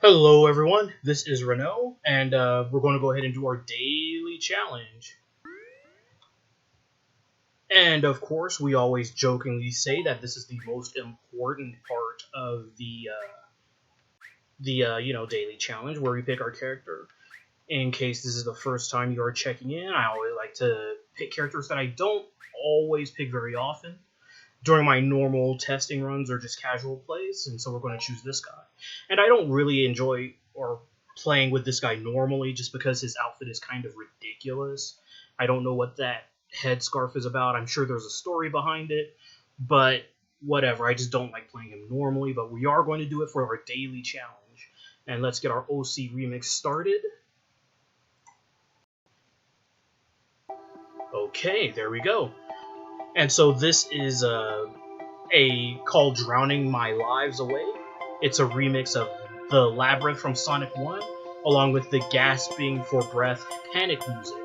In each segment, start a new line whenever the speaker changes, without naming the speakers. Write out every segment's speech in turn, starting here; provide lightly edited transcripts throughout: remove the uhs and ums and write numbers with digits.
Hello everyone, this is Renault, and we're going to go ahead and do our daily challenge. And of course, we always jokingly say that this is the most important part of the daily challenge, where we pick our character. In case this is the first time you are checking in, I always like to pick characters that I don't always pick very often during my normal testing runs or just casual plays, and so we're going to choose this guy. And I don't really enjoy playing with this guy normally just because his outfit is kind of ridiculous. I don't know what that headscarf is about. I'm sure there's a story behind it, but whatever. I just don't like playing him normally, but we are going to do it for our daily challenge. And let's get our OC remix started. Okay, there we go. And so this is called Drowning My Lives Away. It's a remix of the Labyrinth from Sonic 1, along with the gasping for breath panic music.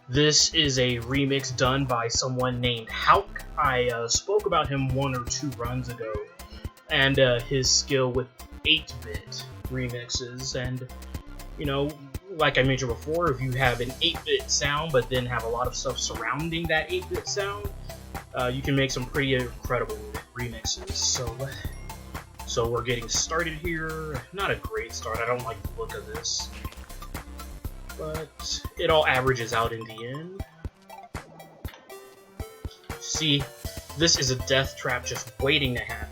This is a remix done by someone named Hauk. I spoke about him 1 or 2 runs ago, and his skill with 8-bit remixes, and you know, like I mentioned before, if you have an 8-bit sound but then have a lot of stuff surrounding that 8-bit sound, you can make some pretty incredible remixes. So we're getting started here. Not a great start. I don't like the look of this, but it all averages out in the end. See, this is a death trap just waiting to happen.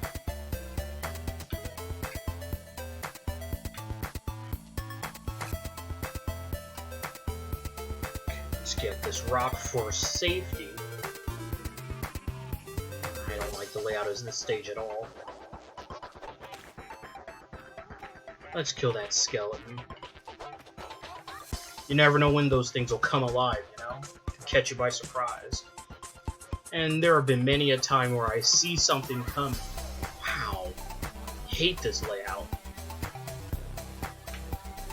Get this rock for safety. I don't like the layout of this stage at all. Let's kill that skeleton. You never know when those things will come alive, you know? Catch you by surprise. And there have been many a time where I see something coming. Wow. Hate this layout.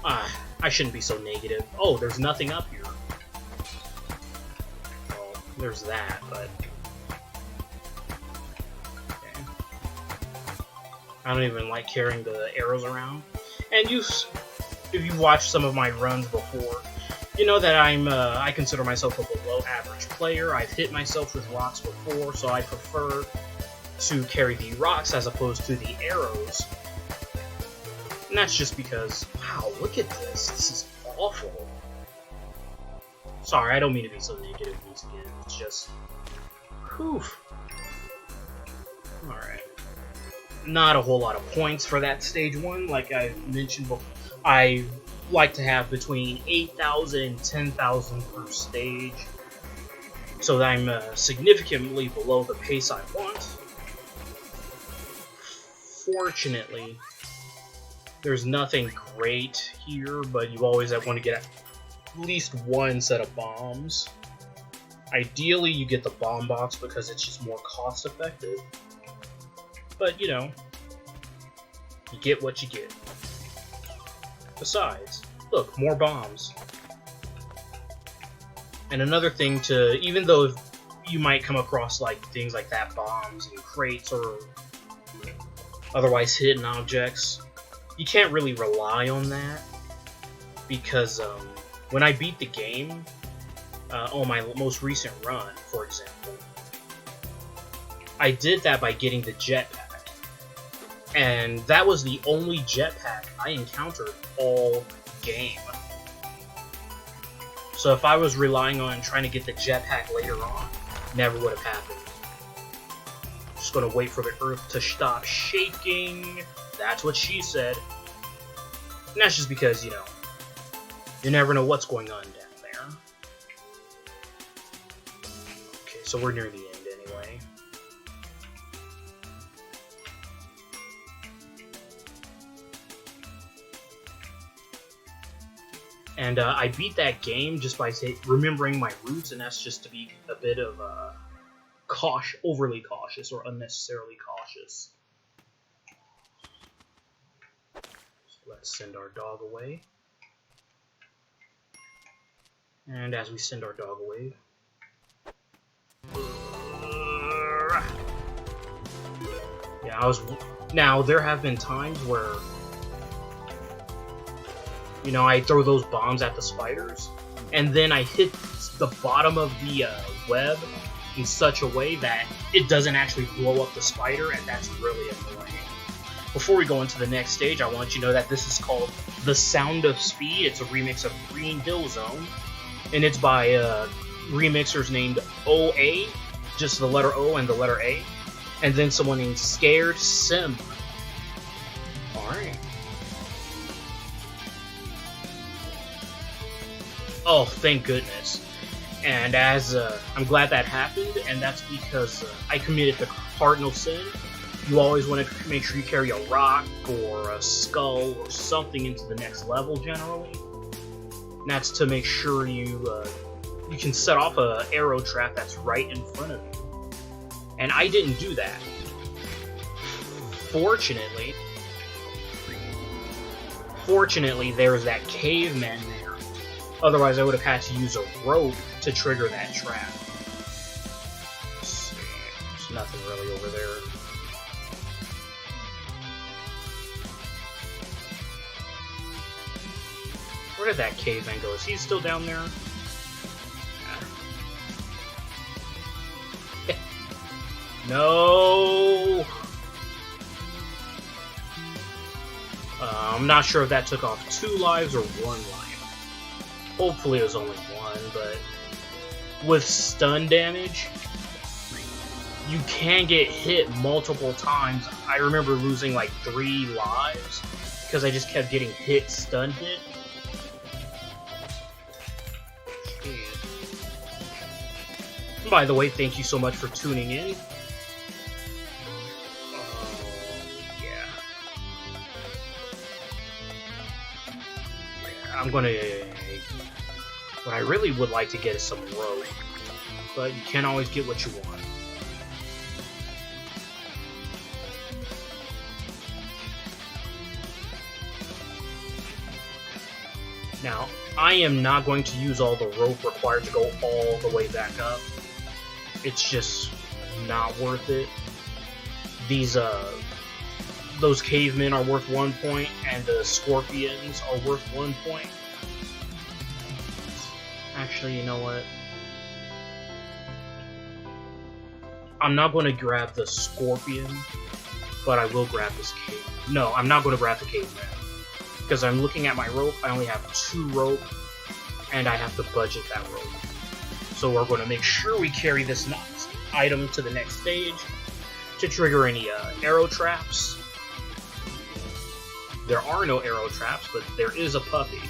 I shouldn't be so negative. Oh, there's nothing up here. There's that, but okay. I don't even like carrying the arrows around. And if you've watched some of my runs before, you know that I consider myself a below average player. I've hit myself with rocks before, so I prefer to carry the rocks as opposed to the arrows. And that's just because, wow, look at this. This is awful. Sorry, I don't mean to be so negative once again. It's just, whew. Alright. Not a whole lot of points for that stage 1. Like I mentioned before, I like to have between 8,000 and 10,000 per stage. So that I'm significantly below the pace I want. Fortunately, there's nothing great here, but you always want to get at least 1 set of bombs. Ideally, you get the bomb box because it's just more cost effective. But, you know, you get what you get. Besides, look, more bombs. And another thing even though you might come across like things like that, bombs and crates or otherwise hidden objects, you can't really rely on that because, when I beat the game, on my most recent run, for example, I did that by getting the jetpack. And that was the only jetpack I encountered all game. So if I was relying on trying to get the jetpack later on, never would have happened. Just gonna wait for the earth to stop shaking. That's what she said. And that's just because, you know, you never know what's going on down there. Okay, so we're near the end anyway. And I beat that game just by remembering my roots, and that's just to be a bit of overly cautious or unnecessarily cautious. So let's send our dog away. And as we send our dog away, yeah, I was Now, there have been times where, you know, I throw those bombs at the spiders, and then I hit the bottom of the web in such a way that it doesn't actually blow up the spider, and that's really annoying. Before we go into the next stage, I want you to know that this is called The Sound of Speed. It's a remix of Green Hill Zone, and it's by remixers named OA, just the letter O and the letter A, and then someone named Scared Sim. Alright. Oh, thank goodness. And as I'm glad that happened, and that's because I committed the cardinal sin. You always want to make sure you carry a rock or a skull or something into the next level generally. And that's to make sure you can set off an arrow trap that's right in front of you. And I didn't do that. Fortunately, there's that caveman there. Otherwise, I would have had to use a rope to trigger that trap. Let's see. There's nothing really over there. Where did that caveman go? Is he still down there? No! I'm not sure if that took off 2 lives or 1 life. Hopefully it was only 1, but with stun damage, you can get hit multiple times. I remember losing like 3 lives because I just kept getting hit, stun hit. By the way, thank you so much for tuning in. I'm gonna... What I really would like to get is some rope, but you can't always get what you want. Now, I am not going to use all the rope required to go all the way back up. It's just not worth it. These, those cavemen are worth 1 point, and the scorpions are worth 1 point. Actually, you know what? I'm not going to grab the scorpion, but I will grab this cave. No, I'm not going to grab the caveman. Because I'm looking at my rope, I only have 2 rope, and I have to budget that rope. So we're going to make sure we carry this item to the next stage to trigger any arrow traps. There are no arrow traps, but there is a puppy.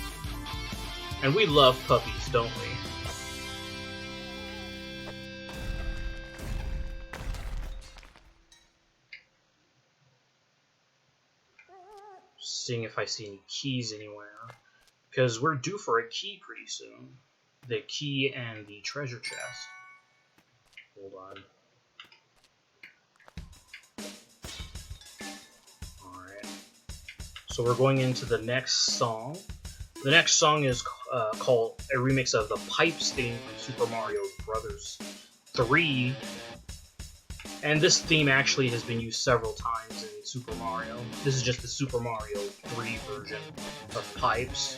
And we love puppies, don't we? Seeing if I see any keys anywhere. Because we're due for a key pretty soon. The key and the treasure chest. Hold on. Alright. So we're going into the next song. The next song is called a remix of the Pipes theme from Super Mario Bros. 3. And this theme actually has been used several times in Super Mario. This is just the Super Mario 3 version of Pipes.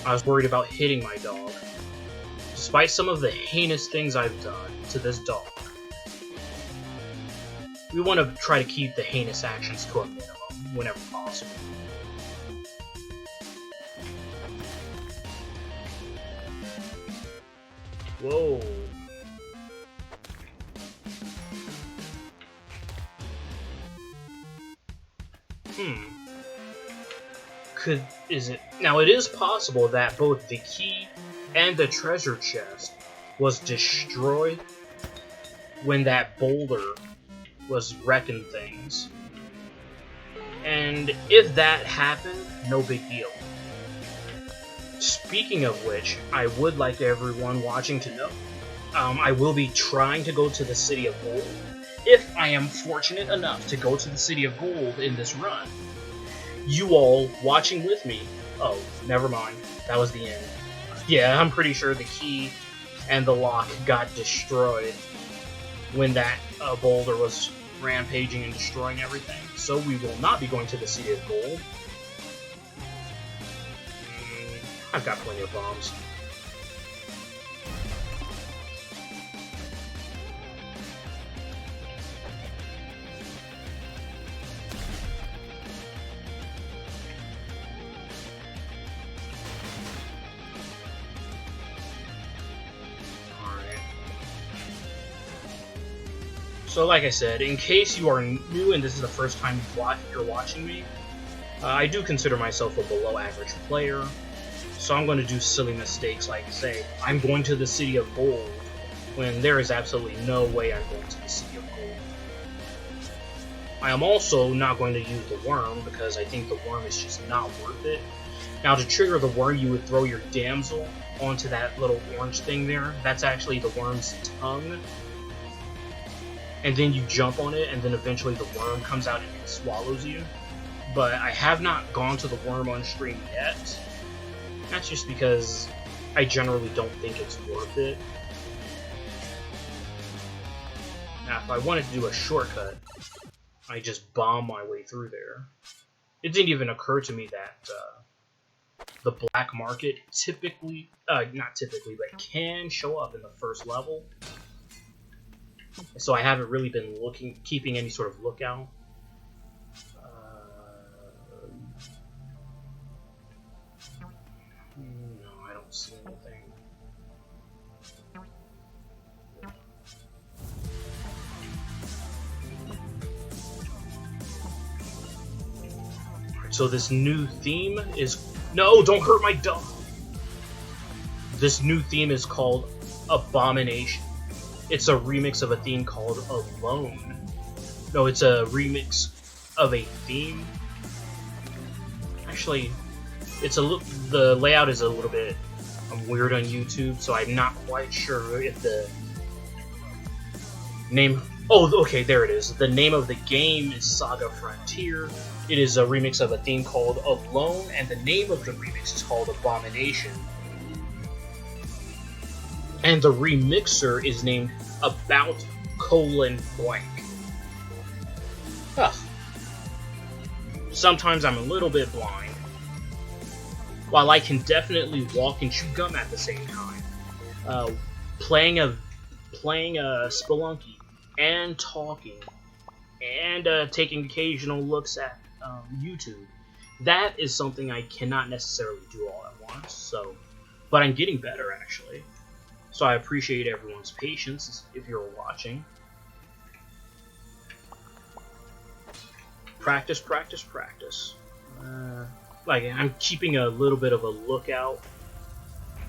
I was worried about hitting my dog. Despite some of the heinous things I've done to this dog, we want to try to keep the heinous actions to a minimum whenever possible. Whoa. Now it is possible that both the key and the treasure chest was destroyed when that boulder was wrecking things. And if that happened, no big deal. Speaking of which, I would like everyone watching to know, I will be trying to go to the City of Gold, if I am fortunate enough to go to the City of Gold in this run. You all watching with me Oh, never mind. That was the end. Yeah, I'm pretty sure the key and the lock got destroyed when that boulder was rampaging and destroying everything. So we will not be going to the City of Gold. I've got plenty of bombs. So like I said, in case you are new and this is the first time you're watching me, I do consider myself a below average player, so I'm going to do silly mistakes like say, I'm going to the City of Gold, when there is absolutely no way I'm going to the City of Gold. I am also not going to use the worm, because I think the worm is just not worth it. Now to trigger the worm, you would throw your damsel onto that little orange thing there. That's actually the worm's tongue. And then you jump on it, and then eventually the worm comes out and it swallows you. But I have not gone to the worm on stream yet. That's just because I generally don't think it's worth it. Now, if I wanted to do a shortcut, I just bomb my way through there. It didn't even occur to me that the black market typically, not typically, but can show up in the first level. So I haven't really been keeping any sort of lookout. No, I don't see anything. So this new theme is... No, don't hurt my dog! This new theme is called Abomination. It's a remix of a theme called Alone. No, it's a remix of a theme. Actually, the layout is a little bit weird on YouTube, so I'm not quite sure if the name... Oh, okay, there it is. The name of the game is Saga Frontier. It is a remix of a theme called Alone, and the name of the remix is called Abomination. And the remixer is named About: Blank. Ugh. Sometimes I'm a little bit blind. While I can definitely walk and chew gum at the same time, playing a Spelunky and talking and taking occasional looks at YouTube, that is something I cannot necessarily do all at once. So, but I'm getting better actually. So I appreciate everyone's patience if you're watching. Practice, practice, practice. Like I'm keeping a little bit of a lookout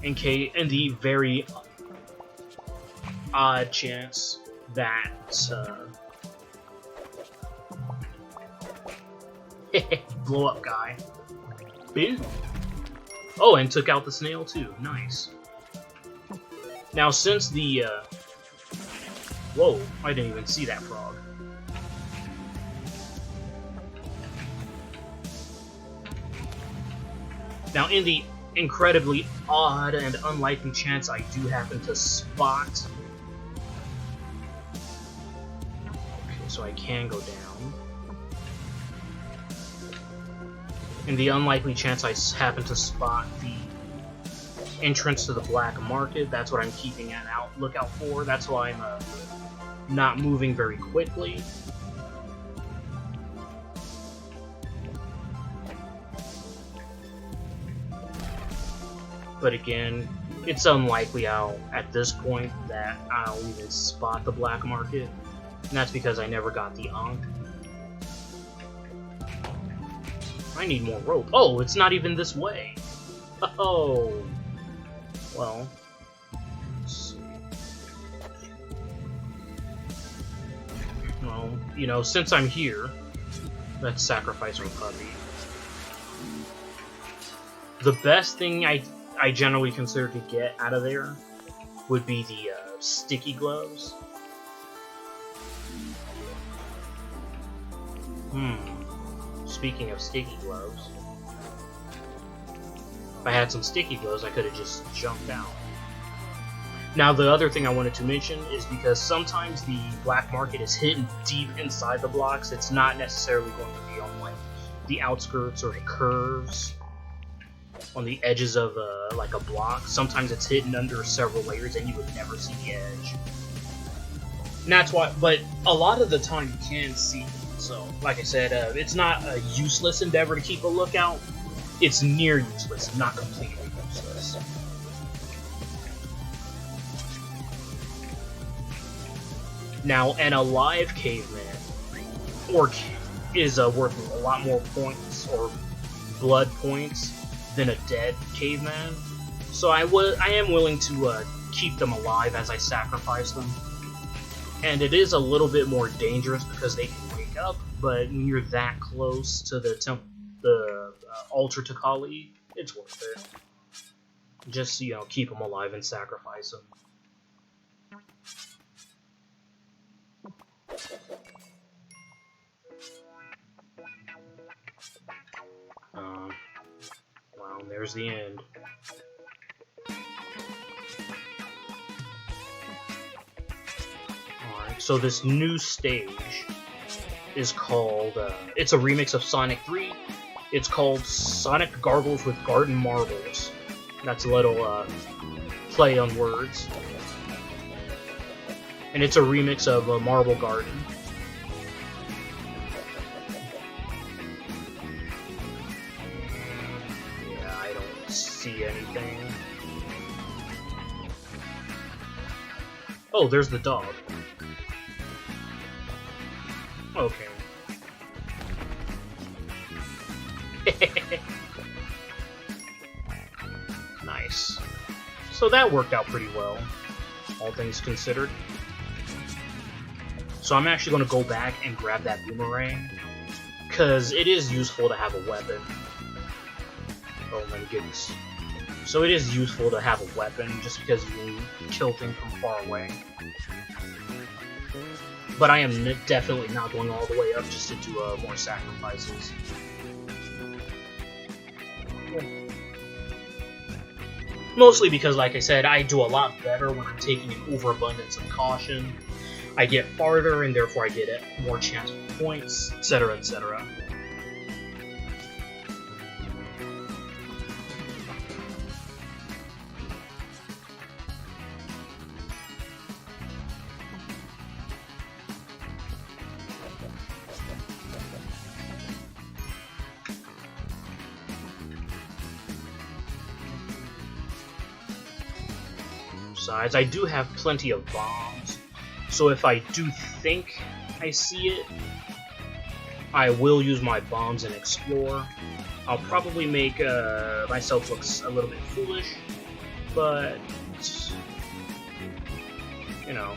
in the very odd chance that blow up guy. Boom. Oh, and took out the snail too. Nice. Now, since the, whoa, I didn't even see that frog. Now, in the incredibly odd and unlikely chance I do happen to spot... Okay, so I can go down. In the unlikely chance I happen to spot the entrance to the black market, that's what I'm keeping an lookout for. That's why I'm not moving very quickly. But again, it's unlikely at this point that I'll even spot the black market, and that's because I never got the Ankh. I need more rope. Oh, it's not even this way. Oh. Well, let's see. Well, you know, since I'm here, let's sacrifice our puppy. The best thing I generally consider to get out of there would be the sticky gloves. Speaking of sticky gloves, I had some sticky gloves, I could have just jumped out. Now, the other thing I wanted to mention is because sometimes the black market is hidden deep inside the blocks, it's not necessarily going to be on like the outskirts or the curves on the edges of like a block. Sometimes it's hidden under several layers and you would never see the edge. And that's why, but a lot of the time you can see it. So, like I said, it's not a useless endeavor to keep a lookout. It's near useless, not completely useless. Now, an alive caveman is worth a lot more points or blood points than a dead caveman. So I am willing to keep them alive as I sacrifice them. And it is a little bit more dangerous because they can wake up, but when you're that close to the altar to Kali, it's worth it. Just, you know, keep them alive and sacrifice them. Wow, there's the end. Alright, so this new stage is called, it's a remix of Sonic 3. It's called Sonic Gargles with Garden Marbles. That's a little play on words. And it's a remix of Marble Garden. Yeah, I don't see anything. Oh, there's the dog. Okay. Nice. So that worked out pretty well, all things considered. So I'm actually going to go back and grab that boomerang, because it is useful to have a weapon. Oh my goodness. So it is useful to have a weapon, just because you can kill things from far away. But I am definitely not going all the way up just to do more sacrifices. Mostly because, like I said, I do a lot better when I'm taking an overabundance of caution. I get farther, and therefore I get more chance for points, etc., etc. Besides, I do have plenty of bombs, so if I do think I see it, I will use my bombs and explore. I'll probably make myself look a little bit foolish, but, you know,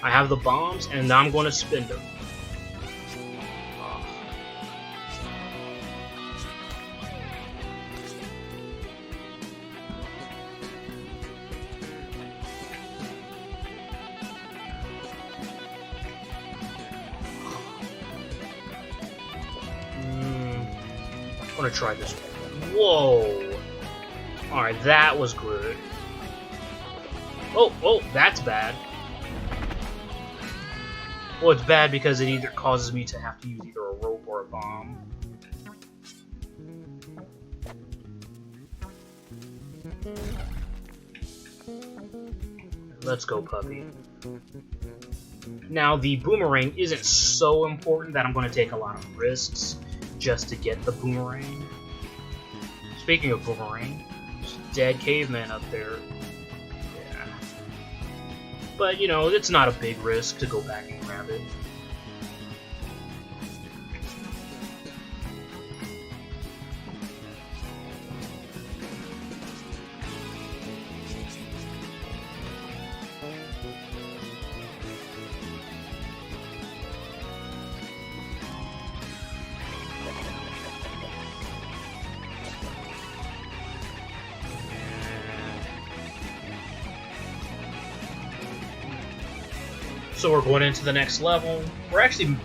I have the bombs, and I'm going to spend them. I'm gonna try this one. Whoa! Alright, that was good. Oh, that's bad. Well, it's bad because it either causes me to have to use either a rope or a bomb. Let's go, puppy. Now, the boomerang isn't so important that I'm going to take a lot of risks just to get the boomerang. Speaking of boomerang, there's a dead caveman up there. Yeah. But, you know, it's not a big risk to go back and grab it. So we're going into the next level. We're actually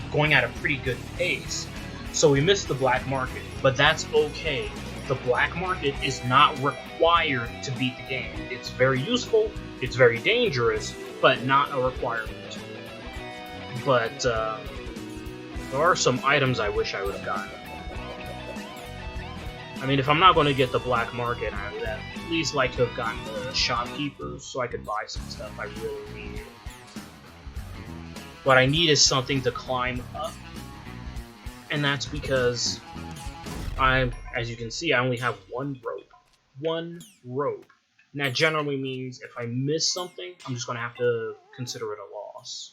going at a pretty good pace. So we missed the black market, but that's okay, the black market is not required to beat the game. It's very useful, it's very dangerous, but not a requirement. But there are some items I wish I would have gotten. I mean, if I'm not going to get the black market, I would at least like to have gotten the shopkeepers so I could buy some stuff I really need. What I need is something to climb up, and that's because as you can see, I only have one rope. One rope. And that generally means if I miss something, I'm just going to have to consider it a loss.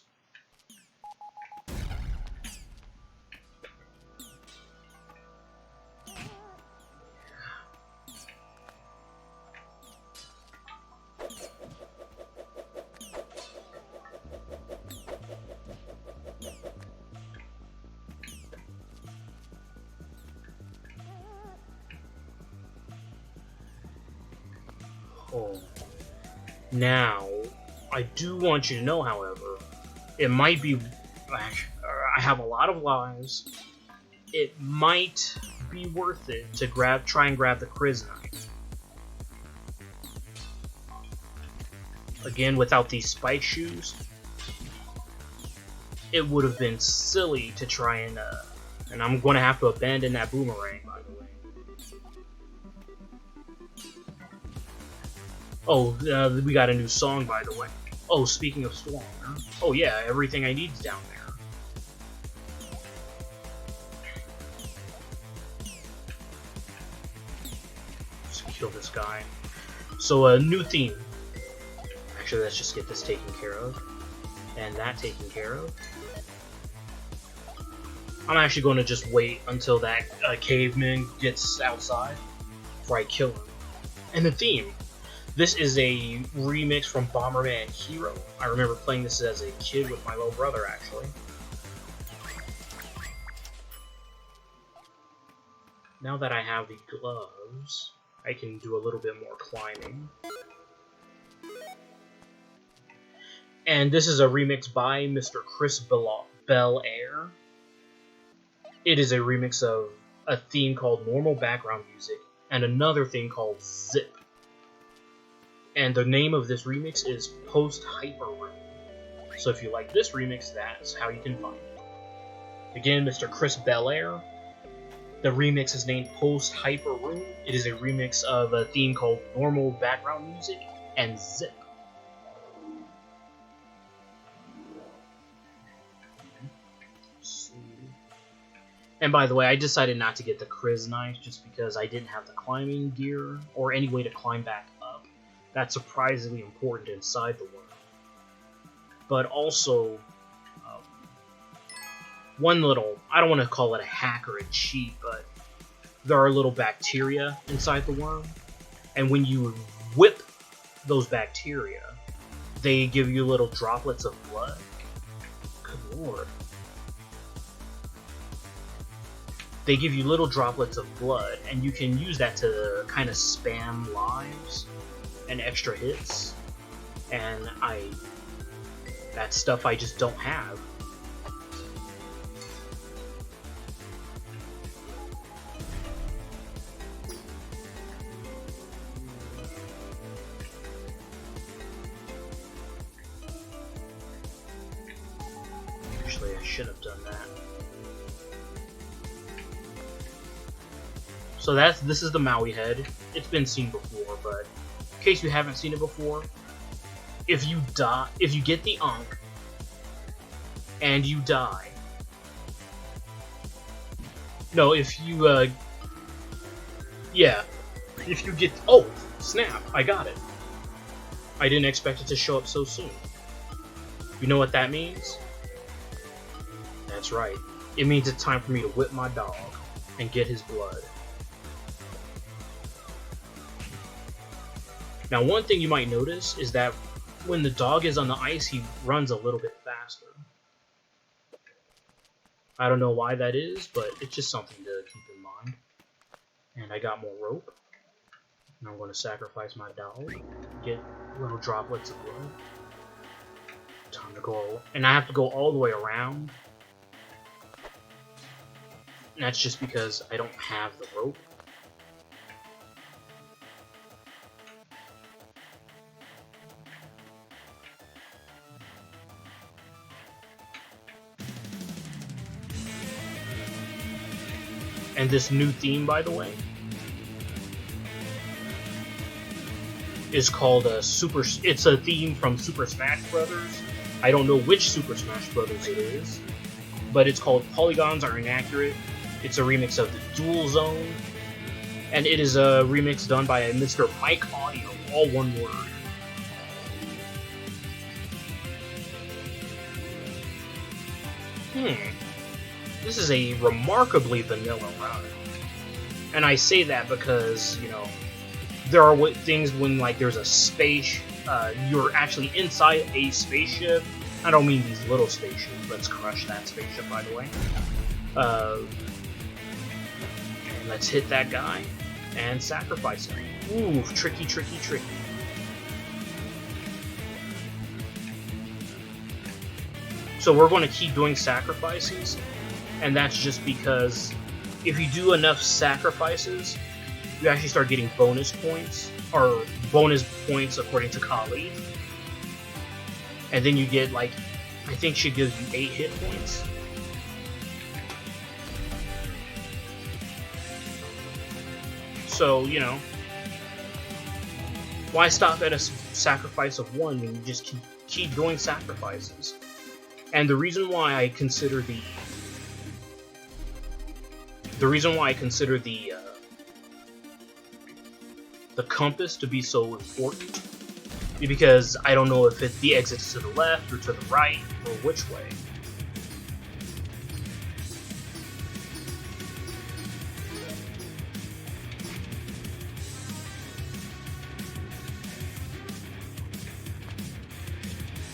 Oh. Now, I do want you to know, however, it might be... I have a lot of lives. It might be worth it to try and grab the Kryznite. Again, without these spike shoes, it would have been silly to try and I'm going to have to abandon that boomerang, by the way. Oh, we got a new song, by the way. Oh, speaking of Storm. Oh yeah, everything I need is down there. Just kill this guy. So, a new theme. Actually, let's just get this taken care of. And that taken care of. I'm actually going to just wait until that caveman gets outside before I kill him. And the theme. This is a remix from Bomberman Hero. I remember playing this as a kid with my little brother, actually. Now that I have the gloves, I can do a little bit more climbing. And this is a remix by Mr. Chris Belair. It is a remix of a theme called Normal Background Music and another thing called Zip. And the name of this remix is Post Hyper Room. So if you like this remix, that's how you can find it. Again, Mr. Chris Belair. The remix is named Post Hyper Room. It is a remix of a theme called Normal Background Music and Zip. And by the way, I decided not to get the Kryznite just because I didn't have the climbing gear or any way to climb back up. That's surprisingly important inside the world. But also, one little, I don't want to call it a hack or a cheat, but there are little bacteria inside the worm. And when you whip those bacteria, they give you little droplets of blood. Good lord. They give you little droplets of blood, and you can use that to kind of spam lives and extra hits, and that's stuff I just don't have. Actually, I should have done that. So this is the Maui head. It's been seen before, but in case you haven't seen it before, if you get the Ankh and you die. No, if you if you get, oh snap, I got it. I didn't expect it to show up so soon. You know what that means? That's right. It means it's time for me to whip my dog and get his blood. Now, one thing you might notice is that when the dog is on the ice, he runs a little bit faster. I don't know why that is, but it's just something to keep in mind. And I got more rope. And I'm going to sacrifice my dog, get little droplets of blood. Time to go, and I have to go all the way around. And that's just because I don't have the rope. And this new theme, by the way, is called it's a theme from Super Smash Brothers. I don't know which Super Smash Brothers it is, but it's called Polygons Are Inaccurate. It's a remix of the Dual Zone, and it is a remix done by a Mr. Mike Audio, all one word. This is a remarkably vanilla run. And I say that because, you know, there are things when, like, there's a space, you're actually inside a spaceship. I don't mean these little spaceships. Let's crush that spaceship, by the way. And let's hit that guy and sacrifice him. Ooh, tricky, tricky, tricky. So we're going to keep doing sacrifices, and that's just because if you do enough sacrifices, you actually start getting bonus points, or bonus points according to Kali. And then you get, like, I think she gives you 8 hit points. So, you know, why stop at a sacrifice of 1 when you just keep doing sacrifices? And the reason why I consider the compass to be so important is because I don't know if the exit is to the left or to the right or which way.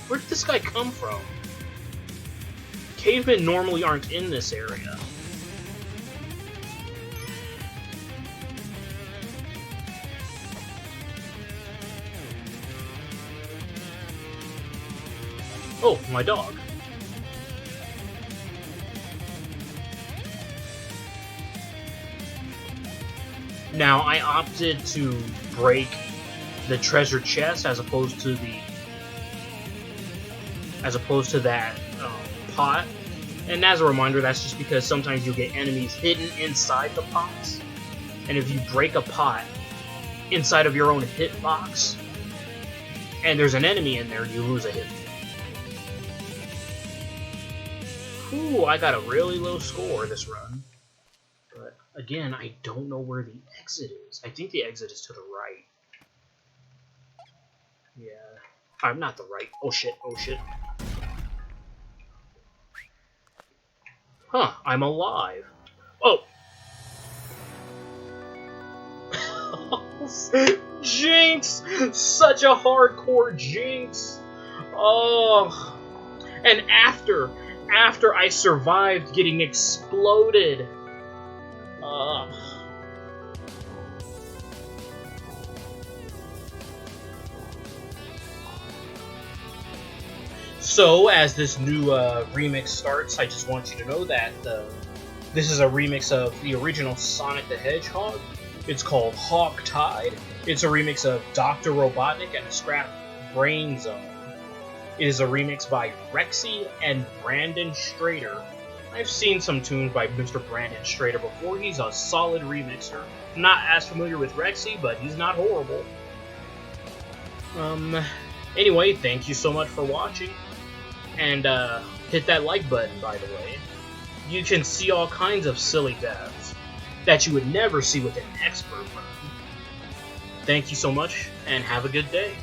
Where did this guy come from? Cavemen normally aren't in this area. Oh, my dog. Now, I opted to break the treasure chest as opposed to that pot. And as a reminder, that's just because sometimes you'll get enemies hidden inside the pots. And if you break a pot inside of your own hitbox, and there's an enemy in there, you lose a hit. Ooh, I got a really low score this run. But again, I don't know where the exit is. I think the exit is to the right. Yeah. I'm not the right. Oh shit, oh shit. Huh, I'm alive. Oh! Jinx! Such a hardcore Jinx! Oh! And after I survived getting exploded. So, as this new remix starts, I just want you to know that this is a remix of the original Sonic the Hedgehog. It's called Hawk Tide. It's a remix of Dr. Robotnik and the Scrap Brain Zone. It is a remix by Rexy and Brandon Strader. I've seen some tunes by Mr. Brandon Strader before. He's a solid remixer. Not as familiar with Rexy, but he's not horrible. Anyway, thank you so much for watching. And hit that like button, by the way. You can see all kinds of silly deaths that you would never see with an expert run. Thank you so much, and have a good day.